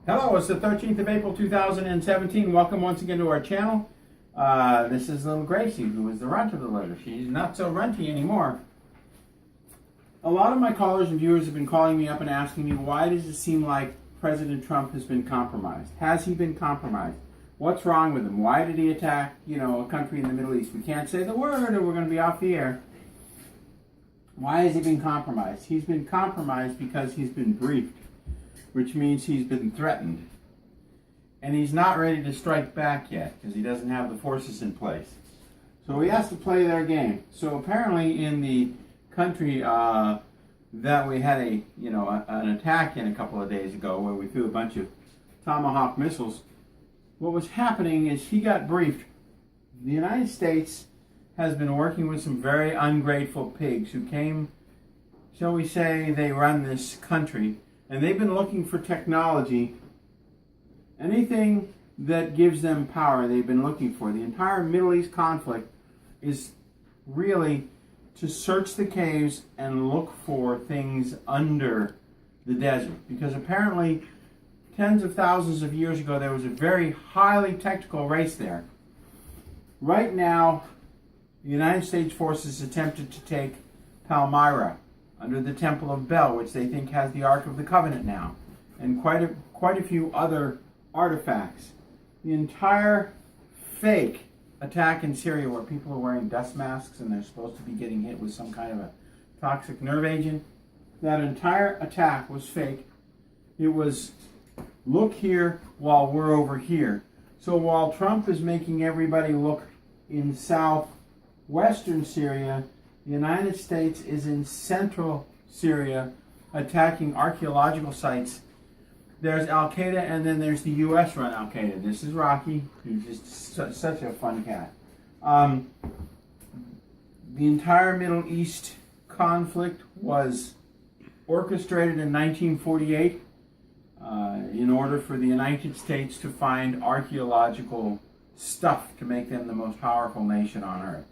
Hello, it's the 13th of April 2017. Welcome once again to our channel. This is little Gracie, who is the runt of the litter. She's not so runty anymore. A lot of my callers and viewers have been calling me up and asking me, why does it seem like President Trump has been compromised? Has he been compromised? What's wrong with him? Why did he attack, a country in the Middle East? We can't say the word or we're going to be off the air. Why has he been compromised? He's been compromised because he's been briefed, which means he's been threatened. And he's not ready to strike back yet because he doesn't have the forces in place. So he has to play their game. So apparently in the country that we had an attack in a couple of days ago where we threw a bunch of Tomahawk missiles, what was happening is he got briefed. The United States has been working with some very ungrateful pigs who came, shall we say, they run this country. And they've been looking for technology, anything that gives them power they've been looking for. The entire Middle East conflict is really to search the caves and look for things under the desert. Because apparently tens of thousands of years ago there was a very highly technical race there. Right now the United States forces attempted to take Palmyra, under the Temple of Bel, which they think has the Ark of the Covenant now, and quite a few other artifacts. The entire fake attack in Syria, where people are wearing dust masks and they're supposed to be getting hit with some kind of a toxic nerve agent, that entire attack was fake. It was, look here while we're over here. So while Trump is making everybody look in southwestern Syria, the United States is in central Syria attacking archaeological sites. There's Al-Qaeda and then there's the U.S. run Al-Qaeda. This is Rocky, who's just such a fun cat. The entire Middle East conflict was orchestrated in 1948 in order for the United States to find archaeological stuff to make them the most powerful nation on earth.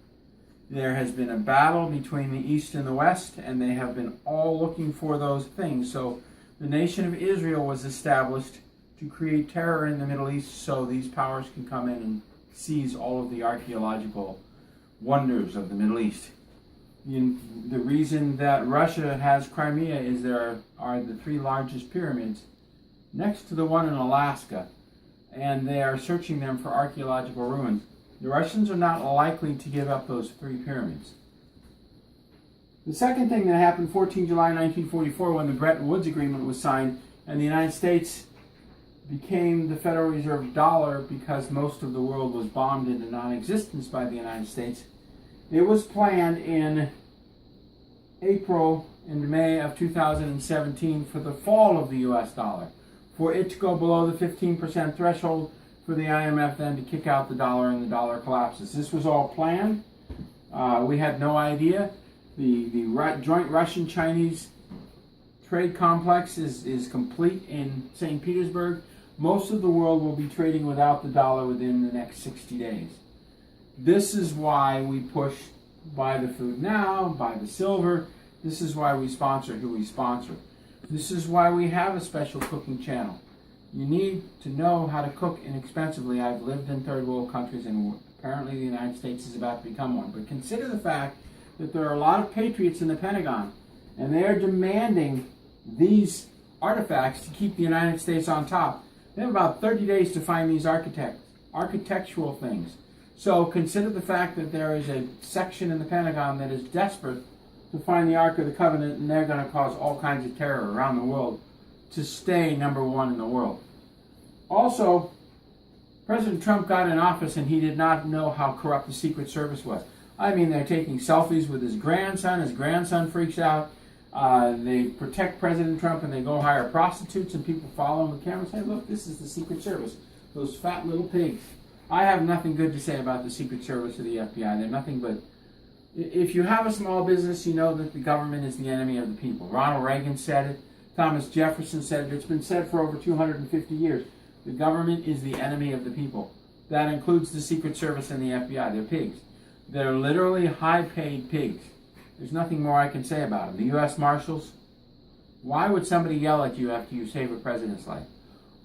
There has been a battle between the East and the West, and they have been all looking for those things. So the nation of Israel was established to create terror in the Middle East so these powers can come in and seize all of the archaeological wonders of the Middle East. The reason that Russia has Crimea is there are the three largest pyramids next to the one in Alaska, and they are searching them for archaeological ruins. The Russians are not likely to give up those three pyramids. The second thing that happened, 14 July 1944, when the Bretton Woods Agreement was signed and the United States became the Federal Reserve dollar because most of the world was bombed into non-existence by the United States. It was planned in April and May of 2017 for the fall of the US dollar, for it to go below the 15% threshold, for the IMF then to kick out the dollar and the dollar collapses. This was all planned. We had no idea. The joint Russian-Chinese trade complex is complete in St. Petersburg. Most of the world will be trading without the dollar within the next 60 days. This is why we push buy the food now, buy the silver. This is why we sponsor who we sponsor. This is why we have a special cooking channel. You need to know how to cook inexpensively. I've lived in third world countries, and apparently the United States is about to become one. But consider the fact that there are a lot of patriots in the Pentagon, and they are demanding these artifacts to keep the United States on top. They have about 30 days to find these architectural things. So consider the fact that there is a section in the Pentagon that is desperate to find the Ark of the Covenant, and they're going to cause all kinds of terror around the world to stay number one in the world. Also, President Trump got in office and he did not know how corrupt the Secret Service was. I mean, they're taking selfies with his grandson freaks out. They protect President Trump and they go hire prostitutes, and people follow him with cameras and say, look, this is the Secret Service, those fat little pigs. I have nothing good to say about the Secret Service or the FBI. They're nothing but, if you have a small business, you know that the government is the enemy of the people. Ronald Reagan said it. Thomas Jefferson said it. It's been said for over 250 years. The government is the enemy of the people. That includes the Secret Service and the FBI. They're pigs. They're literally high-paid pigs. There's nothing more I can say about them. The U.S. Marshals, why would somebody yell at you after you save a president's life?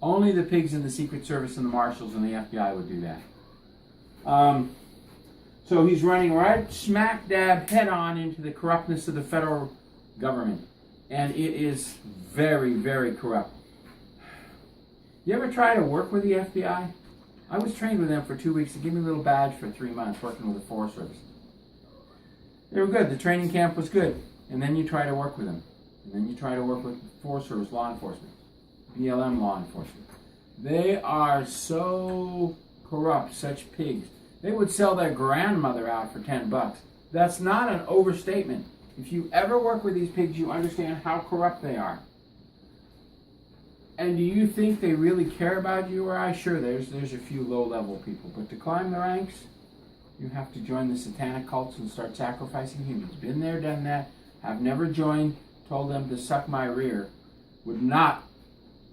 Only the pigs in the Secret Service and the Marshals and the FBI would do that. So he's running right smack dab head on into the corruptness of the federal government. And it is very, very corrupt. You ever try to work with the FBI? I was trained with them for 2 weeks. They gave me a little badge for 3 months working with the Forest Service. They were good. The training camp was good. And then you try to work with them. And then you try to work with Forest Service law enforcement, BLM law enforcement. They are so corrupt, such pigs. They would sell their grandmother out for $10. That's not an overstatement. If you ever work with these pigs, you understand how corrupt they are. And do you think they really care about you or I? Sure, there's a few low-level people. But to climb the ranks, you have to join the satanic cults and start sacrificing humans. Been there, done that. Have never joined, told them to suck my rear. Would not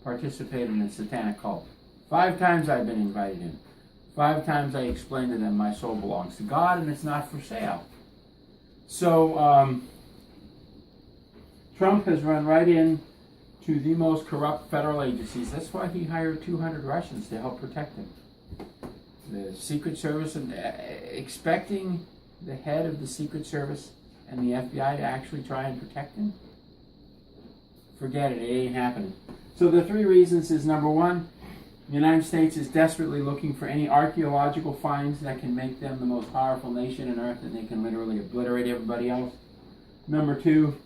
participate in a satanic cult. 5 times I've been invited in. 5 times I explained to them my soul belongs to God and it's not for sale. So, Trump has run right in to the most corrupt federal agencies. That's why he hired 200 Russians to help protect him. The Secret Service, and expecting the head of the Secret Service and the FBI to actually try and protect him? Forget it, it ain't happening. So the 3 reasons is, number 1, the United States is desperately looking for any archaeological finds that can make them the most powerful nation on earth and they can literally obliterate everybody else. Number 2,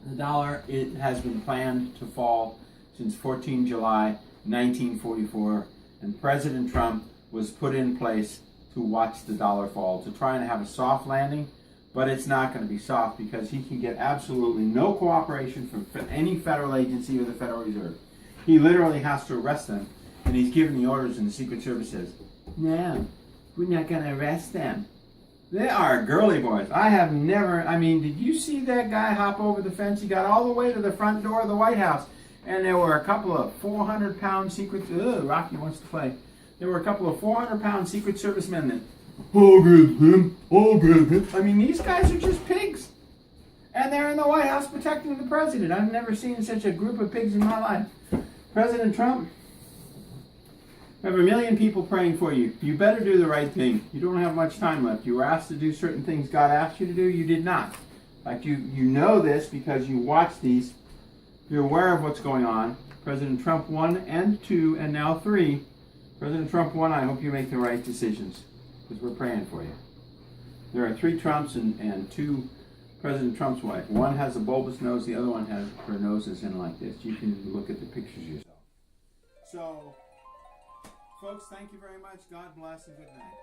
the dollar, it has been planned to fall since 14 July 1944, and President Trump was put in place to watch the dollar fall, to try and have a soft landing, but it's not going to be soft because he can get absolutely no cooperation from any federal agency or the Federal Reserve. He literally has to arrest them, and he's given the orders, and the Secret Service says, no, we're not going to arrest them. They are girly boys. I have never, did you see that guy hop over the fence? He got all the way to the front door of the White House, and there were a couple of 400-pound Secret, Rocky wants to play. There were a couple of 400-pound Secret Service men that, I'll get him. These guys are just pigs. And they're in the White House protecting the president. I've never seen such a group of pigs in my life. President Trump, I have 1 million people praying for you. You better do the right thing. You don't have much time left. You were asked to do certain things God asked you to do. You did not. In fact, you know this because you watch these. You're aware of what's going on. President Trump 1 and 2 and now 3. President Trump 1, I hope you make the right decisions because we're praying for you. There are 3 Trumps and 2 President Trump's wife. One has a bulbous nose. The other one has her nose is in like this. You can look at the pictures yourself. So, folks, thank you very much. God bless and good night.